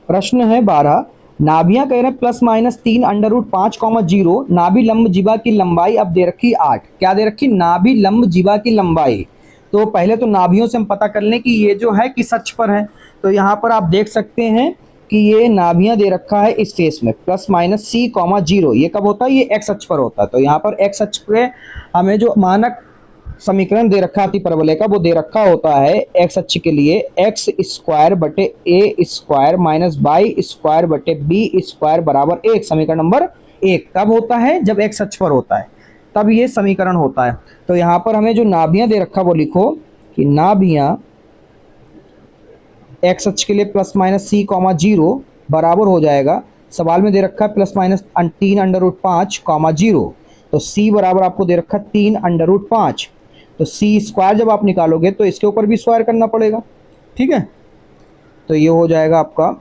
प्रश्न है 12, नाभियां कह रहे हैं प्लस माइनस 3√5, 0। नाभि लंब जीवा की लंबाई अब दे रखी 8। क्या दे रखी? नाभि लंब जीवा की लंबाई। तो पहले तो नाभियों से हम पता कर लें कि ये जो है किस अक्ष पर है। तो यहाँ पर आप देख सकते हैं कि ये नाभियां दे रखा है इस फेस में प्लस माइनस c, 0। ये कब होता है? ये x अक्ष पर होता है। तो यहाँ पर x अक्ष पे हमें जो मानक समीकरण दे रखा अति परवलय का वो दे रखा होता है x अक्ष के लिए एक्स स्क्वायर बटे ए स्क्वायर माइनस बाई स्क्वायर बटे बी स्क्वायर बराबर 1। समीकरण नंबर 1 कब होता है? जब x अक्ष पर होता है, तब ये समीकरण होता है। तो यहाँ पर हमें जो नाभियां दे रखा वो लिखो कि नाभियां x अक्ष के लिए प्लस माइनस c, 0 बराबर हो जाएगा, सवाल में दे रखा है प्लस माइनस 3√5, 0। तो c बराबर आपको दे रखा है 3√5। तो c स्क्वायर जब आप निकालोगे तो इसके ऊपर भी स्क्वायर करना पड़ेगा, ठीक है। तो ये हो जाएगा आपका,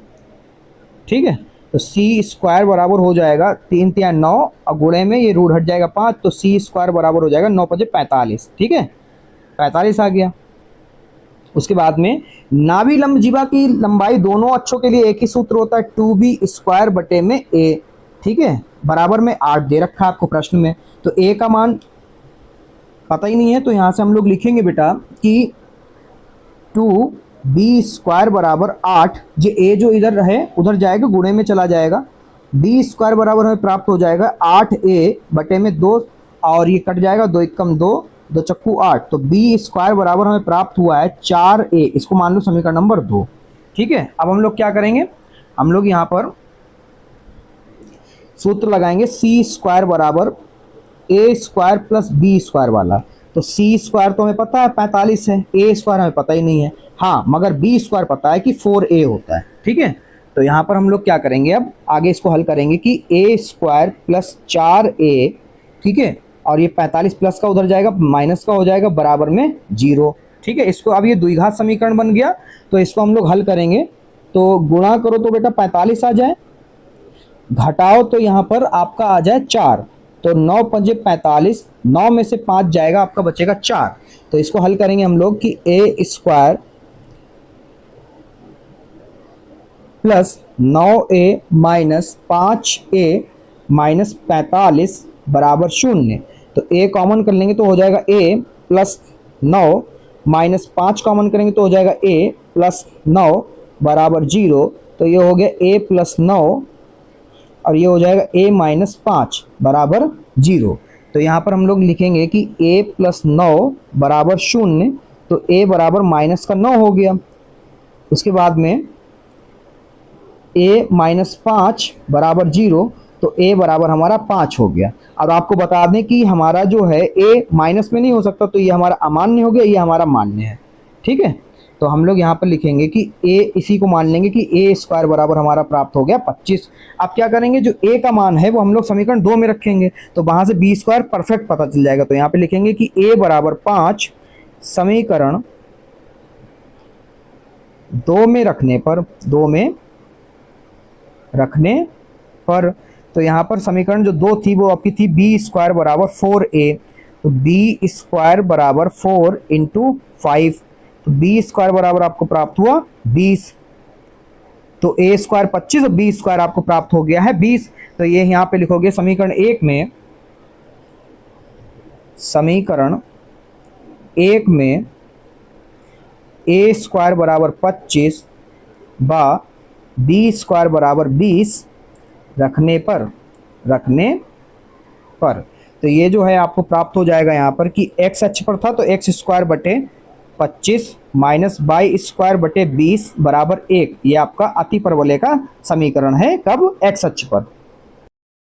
ठीक है। तो c स्क्वायर बराबर हो जाएगा 3 3 9 और गुणे में ये रूट हट जाएगा 5। तो c स्क्वायर बराबर हो जाएगा 9 5 45, ठीक है, 45 आ गया। उसके बाद में नाभि लंब जीवा की लंबाई दोनों अक्षों के लिए एक ही सूत्र होता है 2b स्क्वायर बटे में a, ठीक है, बराबर में 8 दे रखा है आपको प्रश्न में। तो a का मान पता ही नहीं है, तो यहाँ से हम लोग लिखेंगे बेटा कि 2b स्क्वायर बराबर 8। जो a जो इधर है उधर जाएगा, गुणे में चला जाएगा। b स्क्वायर बराबर हमें प्राप्त हो जाएगा 8a बटे में 2 और ये कट जाएगा, 2 एकम 2, 2 चक्कू 8। तो b स्क्वायर बराबर हमें प्राप्त हुआ है 4a। इसको मान लो समीकरण नंबर 2, ठीक है। अब हम लोग क्या करेंगे? हम लोग यहाँ पर सूत्र लगाएंगे c स्क्वायर बराबर a square plus b square वाला। तो c स्क्वायर तो हमें पता है 45 है, a स्क्वायर हमें पता ही नहीं है, हाँ, मगर b स्क्वायर पता है कि 4a होता है, ठीक है। तो यहाँ पर हम लोग क्या करेंगे? अब आगे इसको हल करेंगे कि a स्क्वायर प्लस 4a, ठीक है, और ये 45 प्लस का उधर जाएगा, माइनस का हो जाएगा, बराबर में 0, ठीक है। इसको अब ये द्विघात समीकरण बन गया। तो इसको हम लोग हल करेंगे। तो गुणा करो तो बेटा 45 आ जाए, घटाओ तो यहाँ पर आपका आ जाए 4। तो 9 5 45, 9 में से 5 जाएगा, आपका बचेगा 4। तो इसको हल करेंगे हम लोग कि a square plus 9a minus 5a minus 45 बराबर 0। तो a कॉमन कर लेंगे तो हो जाएगा a प्लस 9 माइनस 5 कॉमन करेंगे तो हो जाएगा a प्लस 9 बराबर 0। तो ये हो गया a प्लस 9 और ये हो जाएगा a माइनस 5 बराबर 0। तो यहाँ पर हम लोग लिखेंगे कि a प्लस 9 बराबर 0। तो a बराबर माइनस का 9 हो गया। उसके बाद में a माइनस 5 बराबर 0। तो a बराबर हमारा 5 हो गया। अब आपको बता दें कि हमारा जो है a माइनस में नहीं हो सकता, तो ये हमारा अमान्य हो गया, ये हमारा मान्य है, ठीक है। तो हम लोग यहाँ पर लिखेंगे कि a, इसी को मान लेंगे कि a स्क्वायर बराबर हमारा प्राप्त हो गया 25। अब क्या करेंगे? जो a का मान है वो हम लोग समीकरण 2 में रखेंगे, तो वहां से b स्क्वायर परफेक्ट पता चल जाएगा। तो यहाँ पे लिखेंगे कि a बराबर 5 समीकरण 2 में रखने पर, तो यहाँ पर समीकरण जो 2 थी वो आपकी थी b स्क्वायर बराबर 4a। तो b स्क्वायर बराबर 4 इंटू 5। तो b स्क्वायर बराबर आपको प्राप्त हुआ 20। तो a स्क्वायर 25 और b स्क्वायर आपको प्राप्त हो गया है 20। तो ये यहाँ पे लिखोगे समीकरण 1 में a स्क्वायर बराबर 25 बा b स्क्वायर बराबर 20 रखने पर तो ये जो है आपको प्राप्त हो जाएगा यहाँ पर कि x अक्ष पर था तो x स्क्वायर बटे 25 माइनस बाई स्क्वायर बटे 20 बराबर 1। ये आपका अति परवलय का समीकरण है, कब? x अक्ष पर।